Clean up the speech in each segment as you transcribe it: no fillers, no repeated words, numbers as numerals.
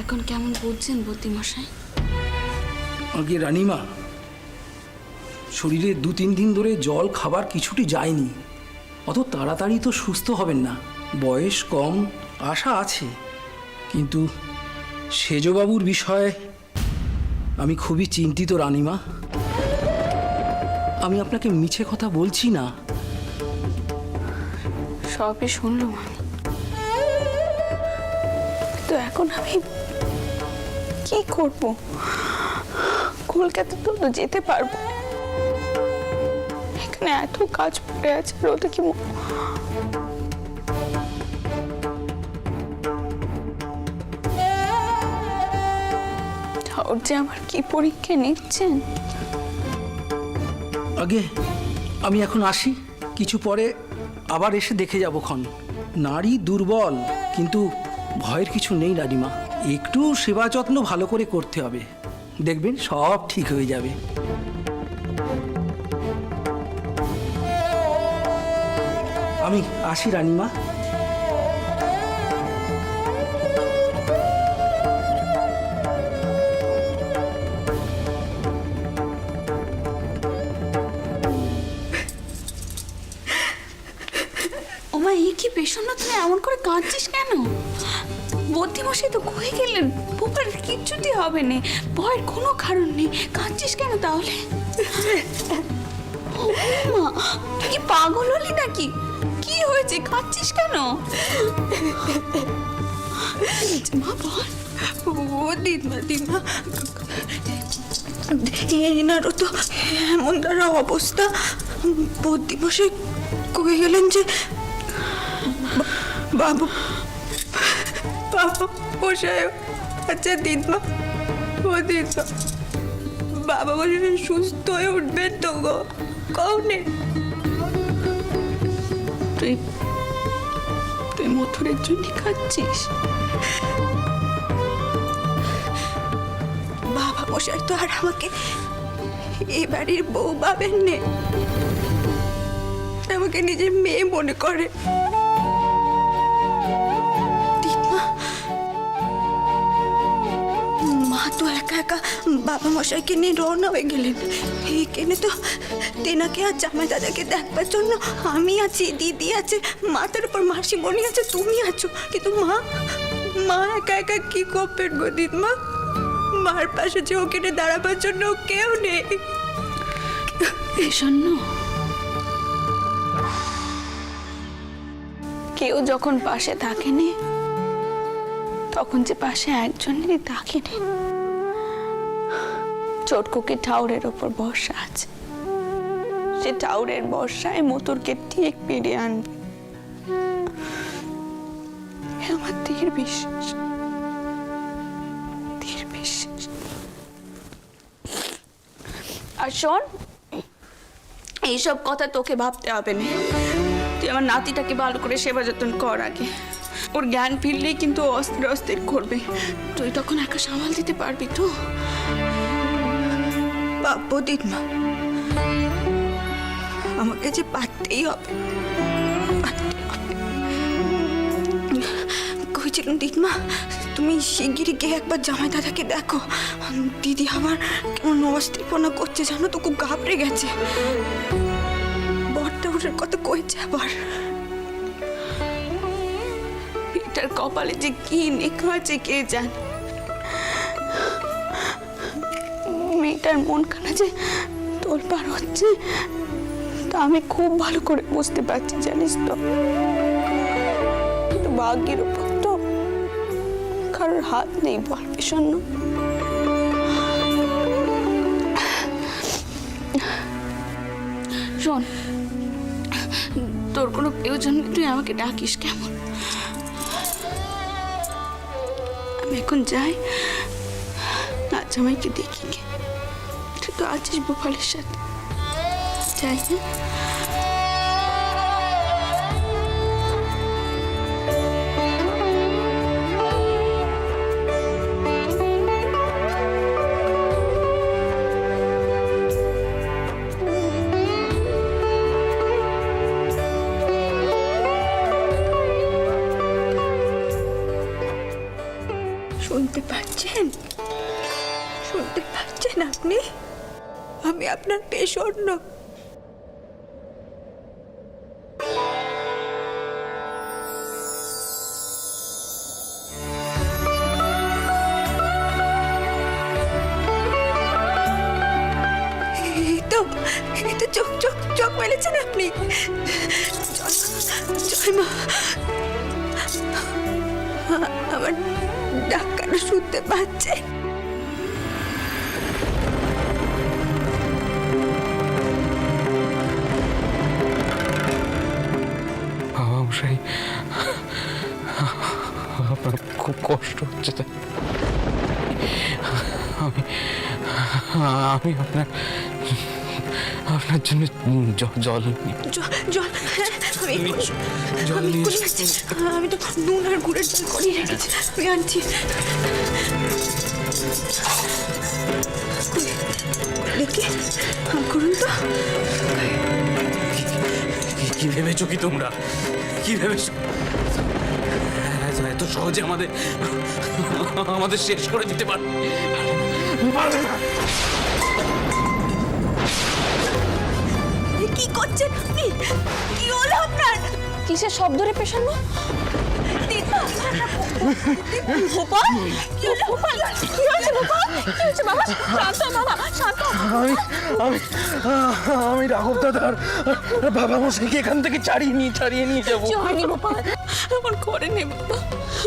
এখন কেমন বুঝছেন বুদ্ধিমশাই? আগে রানীমা, শরীরে 2-3 দিন ধরে জল খাবার কিছুটি যায়নি। অত তাড়াতাড়ি তো সুস্থ হবেন না। বয়স কম, আশা আছে, কিন্তু সেজবাবুর বিষয়ে আমি খুবই চিন্তিত রানীমা। আমি আপনাকে মিছে কথা বলছি না। সবই শুনলাম আমি, তো এখন আমি কি করব? কলকাতা তো যেতে পারবো, এখানে এত কাজ পড়ে আছে। ওটা কি ঠাকুর যে আমার কি পরীক্ষা নিচ্ছেন? আগে আমি এখন আসি, কিছু পরে আবার এসে দেখে যাব ক্ষণ। নারী দুর্বল, কিন্তু ভয়ের কিছু নেই রানীমা। একটু সেবা যত্ন ভালো করে করতে হবে, দেখবেন সব ঠিক হয়ে যাবে। আমি আসি রানীমা। ওমা, এই কি বিষণ্ণ, তুমি এমন করে কাঁদছিস কেন? বুদ্ধিমশাই তো কয়ে গেলেন বোপার কিচ্ছুটি হবে না, ভয়ের কোনো কারণ নেই। কাঁদছিস কেন তাহলে? ও মা, তুই কি পাগল হলি নাকি? কি হয়েছে, কাঁদছিস কেন? মা বল। ও দিদমা, দিদমা, এনারও তো এমন দ্বারা অবস্থা। বুদ্ধিমশাই কয়ে গেলেন যে বাবু বাবা মশাই। আচ্ছা দিদমা, ও দিদমা, বাবা মশাই সুস্থ হয়ে উঠবেন তো গো? কওনে তুই তুই মথুরের জন্য কাঁদছিস? বাবা মশাই তো আর আমাকে এ বাড়ির বউ ভাবেন নে, আমাকে নিজের মেয়ে মনে করে। দিদমা, মা তো একা একা বাবা মশাইকে নিয়ে রওনা হয়ে গেলেন। এখানে তো তেনাকে আর জামাই দাদাকে দেখবার জন্য আমি আছি, দিদি আছে, মাথার উপর মাসিমণি আছে, তুমি আছো। কিন্তু মা একা একা কি করবেন গো দিদমা? মার পাশে যে ওখানে দাঁড়াবার জন্য কেউ নেই। বিষণ্ণ, কেউ যখন পাশে থাকেনি তখন যে পাশে একজনেরই থাকেনি। চটকুকে ঠাউরের ওপর ভরসা আছে, সে ঠাউরের ভরসায় মতুরকে ঠিক ফিরিয়ে আনবে, আমার দৃঢ় বিশ্বাস। আর শোন, এইসব কথা তোকে ভাবতে হবে না। তুই আমার নাতিটাকে ভালো করে সেবা যত্ন কর আগে। ওর জ্ঞান ফিরলেই কিন্তু অস্থির অস্থির করবে, তুই তখন একা সামাল দিতে পারবি তো? পাবো দিদমা, আমাকে যে পারতেই হবে। কইছিলাম দিদমা, তুমি শিগগিরই গিয়ে একবার জামাই দাদাকে দেখো। দিদি আমার কেমন অস্থিরপনা করছে জানো তো, খুব ঘাবড়ে গেছে। বরটাউরের কথা কইছে আবার। এটার কপালে যে কি লেখা আছে কে জানে। মেয়েটার মন খানা যে তোলপাড় হচ্ছে তা আমি খুব ভালো করে বুঝতে পারছি, জানিস তো। কিন্তু ভাগ্যের উপর তো কারোর হাত নেই বল বিষণ্ণ। শোন, তোর কোনো প্রয়োজন নেই, তুই আমাকে ডাকিস কেমন? আমি এখন যাই, নাচ জামাইকে দেখি গে। তুই তো আছিস গোপালের সাথে, যাই। হ্যাঁ, শুনতে পাচ্ছেন? শুনতে পাচ্ছেন আপনি? আমি আপনার পেশন্য। এই তো চোখ চোখ চোখ মেলেছেন আপনি। জয় মা, আমার ডাক কেন শুনতে পাচ্ছে? বাবা মশাই, আপনার খুব কষ্ট হচ্ছে তাই আমি আমি আপনার জন্য জল জল হ্যাঁ, আমি করে আনছি। আমি তো নুন আর গুড়ের জল করিয়ে রেখেছি, আমি আনছি। দেখি করুন তো। কি ভেবেছো কি তোমরা? কি ভেবেছো এত সহজে আমাদের শেষ করে দিতে পারবে? কি করছেন আপনি? কি হলো আপনার? কিসের শব্দ রে পেশানো? গোপাল, কি হলো গোপাল? কি হয়েছে গোপাল? কি হয়েছে বাবা? শান্ত বাবা, শান্ত। আমি রাঘব দাদার বাবা মশাইকে এখান থেকে ছাড়িয়ে নিয়ে যাবো। হয়নি গোপাল, এমন করে নে বাবা,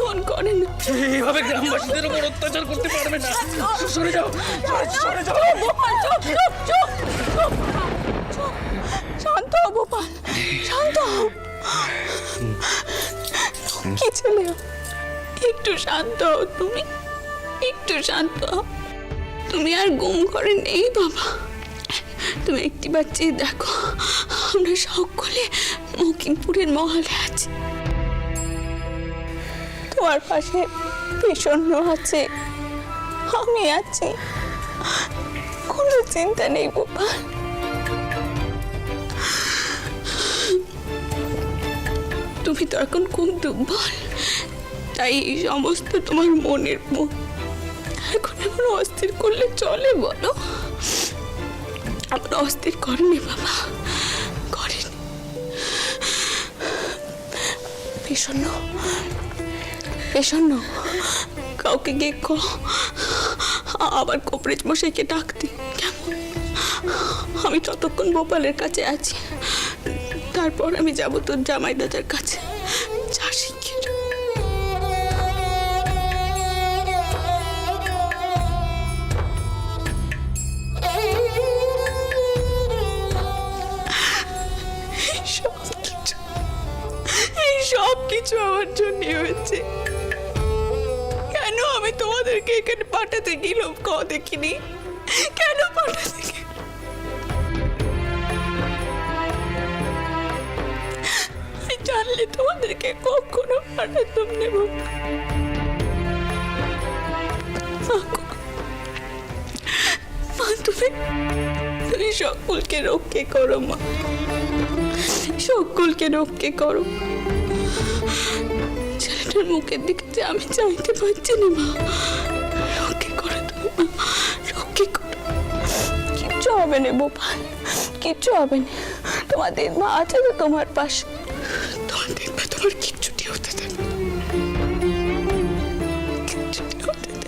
এমন করে না। এইভাবে গ্রামবাসীদের উপর অত্যাচার করতে পারবে না। সরে যাও, সরে যাও। গোপাল চুপ চুপ চুপ চুপ। শান্ত হও গোপাল, শান্ত হও। কি ছেলে, একটু শান্ত হও তুমি, একটু শান্ত হও। তুমি আর গুম করে নেই বাবা। তুমি একটিবার চেয়ে দেখো, আমরা সকলে মকিমপুরের মহলে আছি। তোমার পাশে পেশন্য আছে, আমি আছি, কোনো চিন্তা নেই বাবা। তুমি তো এখন খুব দুর্বল, তাই এই সমস্ত তোমার মনের মন। এখন এমন অস্থির করলে চলে বলো? আমরা অস্থির করেনি বাবা, করেনি। পেশন্য পেশন্য কাউকে গিয়ে আবার কোপরেজ মশাইকে ডাকতে কেমন? আমি ততক্ষণ গোপালের কাছে আছি, তারপর আমি যাব তোর জামাই দাদার কাছে। যা শিখির। এই সব কিছু আমার জন্য হয়েছে। কেন আমি তোমাদেরকে এখানে পাঠাতে গেলাম দেখিনি? কেন পাঠাতে গেলাম? জানলে তোমাদেরকে কখনো পাঠাতাম নেব। তুমি সকলকে রক্ষে করো মা, সকলকে রক্ষে করো। ছেলেটার মুখের দিকে যে আমি চাইতে পারছি না মা, রক্ষে করো তুমি মা, রক্ষে করো। কিচ্ছু হবে না গোপাল, কিচ্ছু হবে না। তোমাদের মা আছে তো তোমার পাশে, তোমার দেখবে তোমার কিচ্ছুটি হতে দেবে, কিচ্ছুটি হতে দেবে।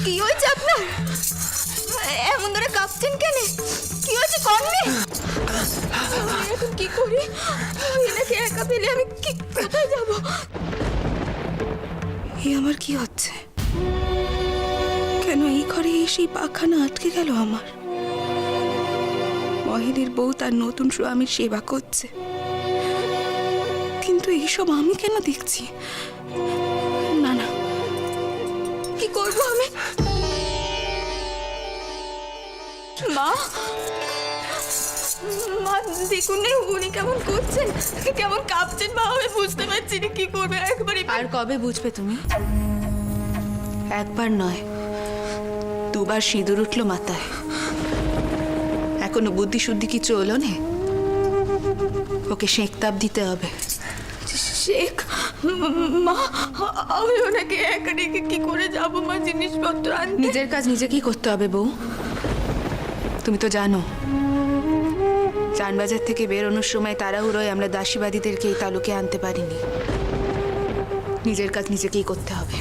কি হয়েছে আপনার? এমন ধরে কাঁপছেন কেন? কি হয়েছে কর্মে? এখন কি করি? এনাকে একা পেলে আমি কোথায় যাব? আমার কি হচ্ছে? কেন এই ঘরে সেই পাখানা আটকে গেল আমার? মহিনের বউ তার নতুন স্বামীর সেবা করছে, কিন্তু এইসব আমি কেন দেখছি? না না, কি করবো আমি? মা, মা দেখুন উনি কেমন করছেন, কেমন কাঁপছেন মা, আমি বুঝতে পারছি না কি করবে। একবারই আর কবে বুঝবে তুমি? একবার নয়, দুবার সিঁদুর উঠলো মাথায়। কোনো বুদ্ধি শুদ্ধি কিছু হলো না? ওকে শেখ তাপ দিতে হবে। শেখ মা, আমি ওনাকে একা রেখে কি করে যাবো মা জিনিসপত্র আনতে? নিজের কাজ নিজেকেই করতে হবে বউ। তুমি তো জানো চানবাজার থেকে বেরোনোর সময় তাড়াহুড়োয় আমরা দাসীবাদীদেরকে এই তালুকে আনতে পারিনি। নিজের কাজ নিজেকেই করতে হবে।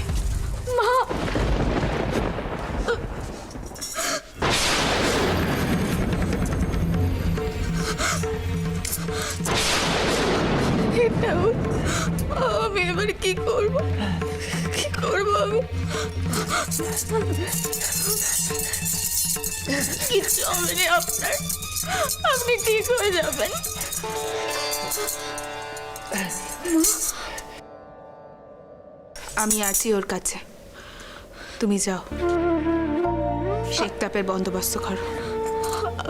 আমি এবার কি করবো, কি করবো আমি? কিচ্ছু হবে না আপনার, আপনি ঠিক হয়ে যাবেন। আমি আছি ওর কাছে, তুমি যাও শেখ তাপের বন্দোবস্ত করো।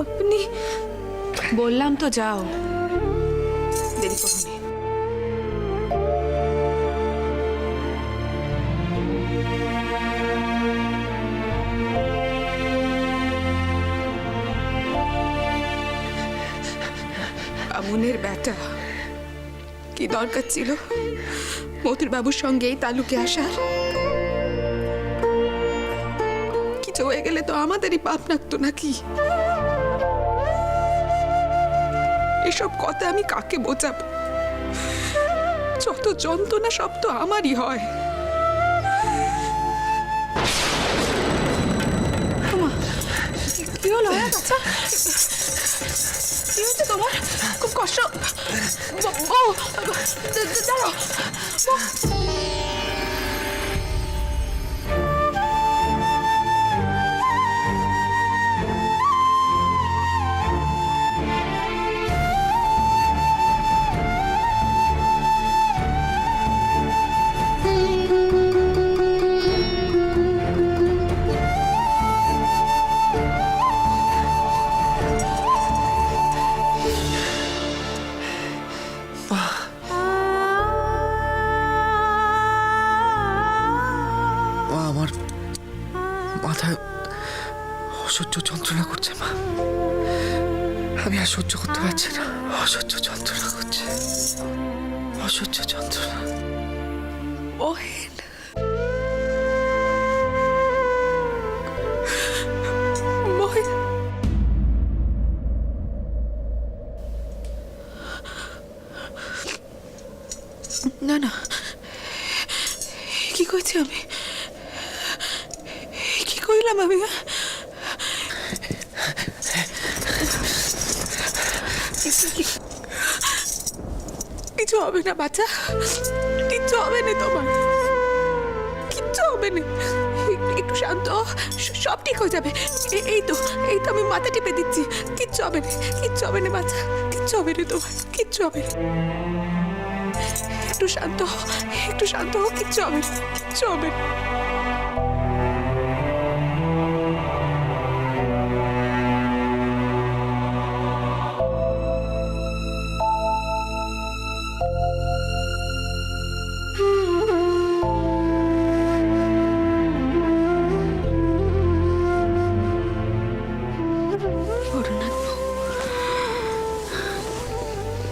আপনি বললাম তো যাও, দেরি করো না। আমনের বেটা, কি দরকার ছিল মথুর বাবুর সঙ্গে এই তালুকে আসার? কিছু হয়ে গেলে তো আমাদেরই পাপ লাগতো নাকি? এসব কথা আমি কাকে বোঝাবো? যত যন্ত্রণা সব তো আমারই হয়। কি হলো বাচ্চা? কি হয়েছে তোমার? খুব কষ্ট। বউ, দাঁড়াও। মা, আমার মাথায় অসহ্য যন্ত্রণা করছে মা। আমি আর সহ্য করতে পারছি না। অসহ্য যন্ত্রণা করছে, অসহ্য যন্ত্রণা। বহেন, বহেন, না না, কি কইছি আমি? কি কইলাম আমি? কিছু হবে না বাচ্চা, কিচ্ছু হবে না তোমার, কিচ্ছু হবে না। একটু শান্ত, সব ঠিক হয়ে যাবে। এই তো আমি মাথা টিপে দিচ্ছি। কিচ্ছু হবে না, কিচ্ছু হবে না বাচ্চা, কিচ্ছু হবে না তোমার, কিচ্ছু হবে না। একটু শান্ত হও, একটু শান্ত হও, কিচ্ছু হবে না, কিচ্ছু হবে না।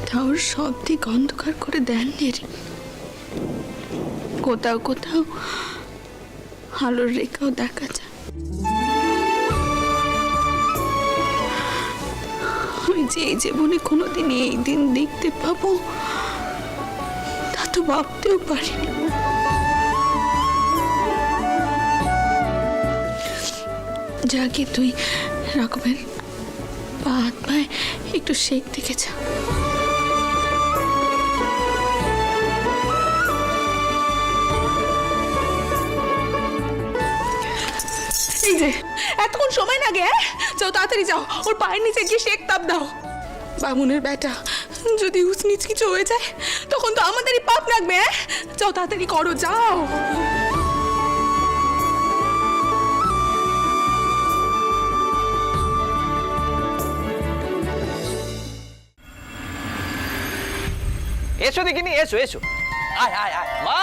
ঠাউর সব দিক অন্ধকার করে দেননি রে। কোথাও কোথাও আলোর রেখাও দেখা যায়। আমি যে এই জীবনে কোনোদিন এই দিন দেখতে পাবো তা তো ভাবতেও পারিনি। যাকে তুই রকমের পা হাত পায়ে একটু শেক দেখে যা। এই যে এতক্ষণ সময় লাগে, যাও তাড়াতাড়ি যাও, ওর পায়ের নিচে গিয়ে শেক তাপ দাও। বামুনের বেটা, যদি উচনিচ কিছু হয়ে যায় তখন তো আমাদেরই পাপ লাগবে। যাও তাড়াতাড়ি করো, যাও। এসো দেখিনি, এসো এসো, আয় আয় আয়। মা,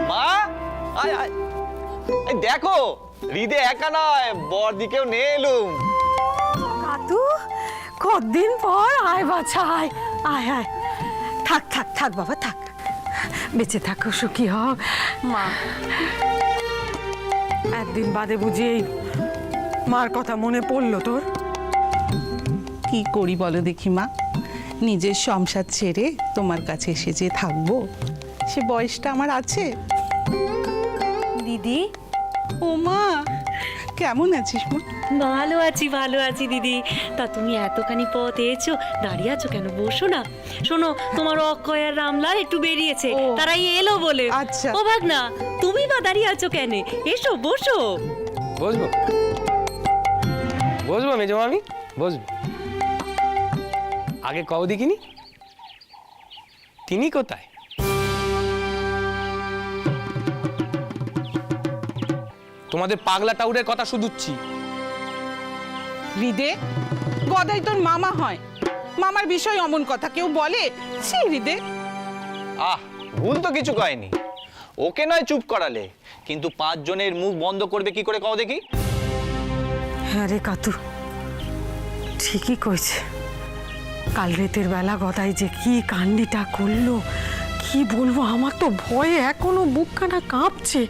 মা, আয় আয়। এই দেখো, হৃদে একা নয়, বর দিকেও নিয়ে এলুম। কাতু কতদিন পর আয় বাছা আয় আয় আয় থাক থাক থাক বাবা থাক বেঁচে থাকো সুখী হও মা একদিন বাদে বুঝি এই মার কথা মনে পড়লো তোর কি করি বলো দেখি মা, নিজের সংসার ছেড়ে তোমার কাছে এসে যে থাকবো সে বয়সটা আমার আছে? দিদি ও মা, কেমন আছিস মা? ভালো আছি দিদি। তা তুমি এতখানি পথ এসেছো, দাঁড়িয়ে আছো কেন? বসো না। শোনো, তোমার অক্ষয় আর রামলাল একটু বেরিয়েছে, ও। তারাই এলো বলে। আচ্ছা। ও ভাগনা, তুমি বা দাঁড়িয়ে আছো কেন? এসো বসো। বসবো বসবো মেজো মামি, বসবো। আগে কও দেখিনি, তিনি কোথায়? তোমাদের পাগলা টাউরের কথা শুধুচ্ছি। হৃদে, গদাই তোর মামা হয়, মামার বিষয় অমন কথা কেউ বলে? ছি হৃদে। আহ, ভুল তো কিছু কয়নি, ওকে নয় চুপ করালে, কিন্তু 5 জনের মুখ বন্ধ করবে কি করে কও দেখি? হ্যাঁ রে কাতু, ঠিকই কইছে। কাল রাতের বেলা গদাই যে কি কাণ্ডিটা করলো কি বলবো, আমার তো ভয়ে এখনো বুকখানা কাঁপছে।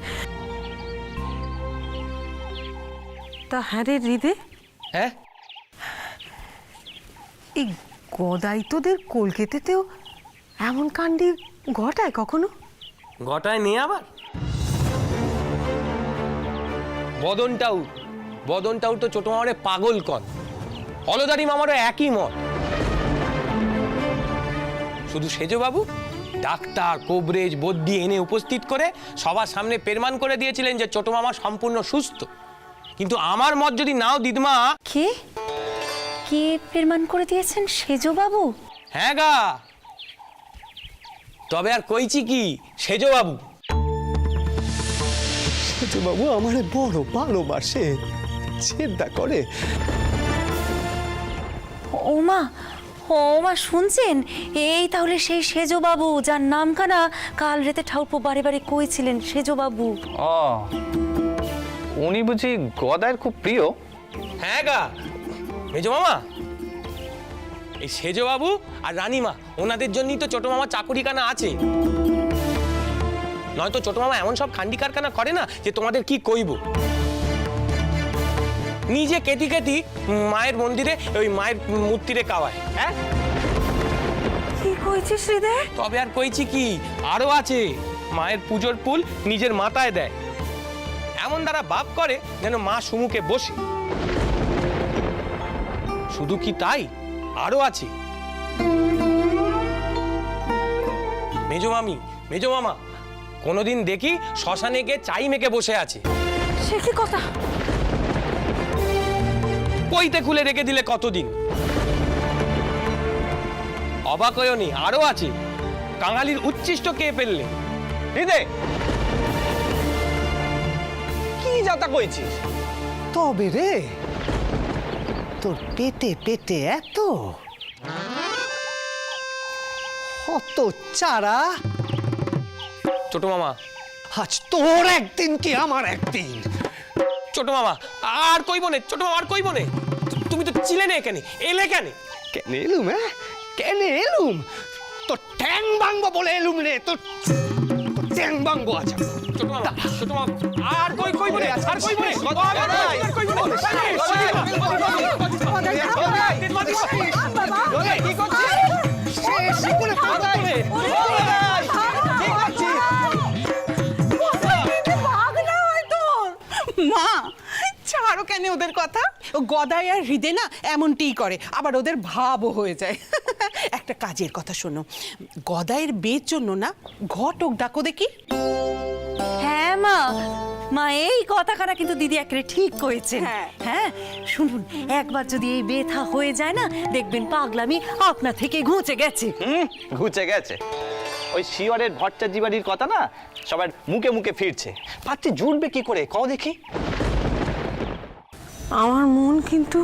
তা হ্যাঁ রে হৃদে, হ্যাঁ, এই গদাই তোদের কলকাতাতেও এমন কাণ্ডি ঘটায় কখনো? ঘটায় নিয়ে আবার বদন টাউর তো ছোট মামারে পাগল কর, হলদারি মামারও একই মত। শুধু সেজো বাবু ডাক্তার কোবরেজ বদ্যি এনে উপস্থিত করে সবার সামনে পেরমান করে দিয়েছিলেন যে ছোট মামা সম্পূর্ণ সুস্থ। কিন্তু আমার মত যদি নাও দিদমা। কে কে প্রমাণ করে দিয়েছেন? সেজো বাবু? হ্যাঁ গা, তবে আর কইছি কি, সেজো বাবু। সেজো বাবু আমারে বড় ভালোবাসে, চিন্তা করে। ওমা ওমা, শুনছেন? এই তাহলে সেই সেজো বাবু যার নামখানা কাল রাতে ঠাউরপো বারে বারে কইছিলেন, সেজো বাবু। ও, উনি বুঝি গদায়ের খুব প্রিয়? হ্যাঁ গা মেজো মামা, এই সেজো বাবু আর রানীমা ওনাদের জন্যই তো ছোট মামা চাকুরিখানা আছে। নয়তো ছোট মামা এমন সব খান্ডি কারখানা করে না যে তোমাদের কি কইব। নিজে কেটি কেটি মায়ের মন্দিরে ওই মায়ের মূর্তিরে কাওয়ায়। হ্যাঁ, কি কইছিস হৃদে? তবে আর কইছি কি, আরো আছে। মায়ের পুজোর ফুল নিজের মাথায় দেয়, এমন দ্বারা ভাব করে যেন মা সুমুখে বসে। শুধু কি তাই, আরো আছে। মেজো মামি মেজো মামা কোনোদিন দেখি শ্মশানে গিয়ে চাই মেখে বসে আছে। সে কি কথা? পইতে খুলে রেখে দিলে কতদিন। অবাক হয়নি, আরো আছে। কাঙালির উচ্ছিষ্ট কে ফেললে? হৃদে, কি যাতা কইছিস? তবে রে, তোর পেটে পেটে এত কত চারা। ছোট মামা, আজ তোর একদিন কি আমার একদিন। ছোট মামা আর কইব নে, ছোট মামা আর কইব নে। তুমি তো ছিলে না এখানে, এলে কেন? কেন এলুম? হ্যাঁ, কেন এলুম? তোর ঠ্যাং ভাঙবো বলে এলুম রে। তোর ঠ্যাং ভাঙবো। আচ্ছা ছোট মামা আর কইব নে, আর কইব নে, আর কইব নে। কি করছিস? মা ছাড়ো কেন ওদের কথা। ও গদাই আর হৃদে না এমনটিই করে, আবার ওদের ভাবও হয়ে যায়। একটা কাজের কথা শোনো, গদাইয়ের বিয়ের জন্য না ঘটক ডাকো দেখি। হ্যাঁ মা, মা এই কথাখানা কিন্তু দিদি একেবারে ঠিক করেছেন। হ্যাঁ শুনুন, একবার যদি এই বেথা হয়ে যায় না, দেখবেন পাগলামি আপনা থেকে ঘুচে গেছে। ঘুচে গেছে। ওই শিয়রের ভট্টাচার্য বাড়ির কথা না সবার মুখে মুখে ফিরছে। পাত্রী জুটবে কি করে কও দেখি? আমার মন কিন্তু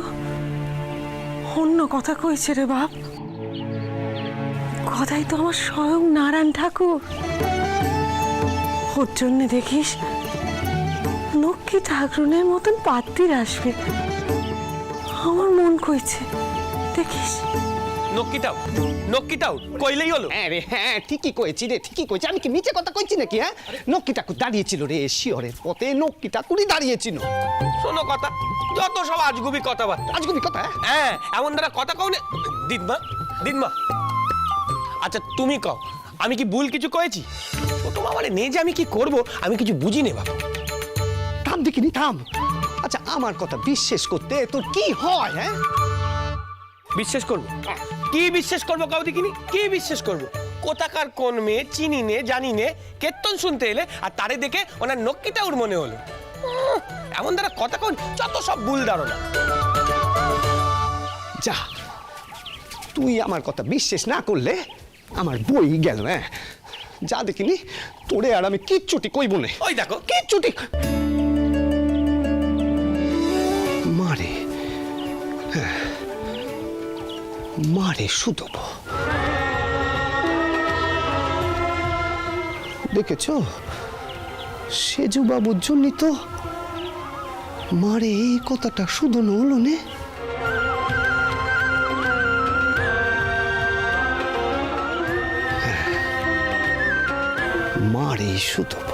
অন্য কথা কইছে রে বাপ। কথাই তো আমার স্বয়ং নারায়ণ ঠাকুর। ওর জন্য দেখিস লক্ষ্মী ঠাকুরের মতন পাত্রীর আসবে। আমার মন কইছে দেখিস। নক্কিটাও কইলেই হলো। হ্যাঁ রে, হ্যাঁ ঠিকই কয়েছি রে, ঠিকই কয়েছি। আমি কি মিছে কথা কইছি নাকি? হ্যাঁ, নক্কি ঠাকুর দাঁড়িয়েছিল রে, শিওরের পথে নক্কি ঠাকুরই দাঁড়িয়েছিল। শোনো কথা, যত সব আজগুবি কথাবার্তা। আজগুবি কথা? হ্যাঁ, এমন দ্বারা কথা কওনে। দিদমা আচ্ছা তুমি কও, আমি কি ভুল কিছু কয়েছি? ছোট মামারে নে যে আমি কি করব, আমি কিছু বুঝি নে বাবা। থাম দেখিনি, থাম। আচ্ছা, আমার কথা বিশ্বাস করতে তোর কি হয়? হ্যাঁ, বিশ্বাস করবো? কি বিশ্বাস করবো কাউ দেখিনি? কি বিশ্বাস করবো? কোথাকার কোন মেয়ে চিনি নে জানি নে, কীর্তন শুনতে এলে আর তারে দেখে ওনার নক্কিটা ওর মনে হলো। এমন দ্বারা কথা কোন, যত সব ভুল ধারণা। যা, তুই আমার কথা বিশ্বাস না করলে আমার বই গেল। হ্যাঁ, যা দেখিনি, তোরে আর আমি কিচ্ছুটি কইব না। ওই দেখো, কিচ্ছুটি মারে, হ্যাঁ, মারে সুদব। দেখেছ, সেজু বাবুর জন্যই তো মারে এই কথাটা শুধনো হলো নে। মারে সুদব।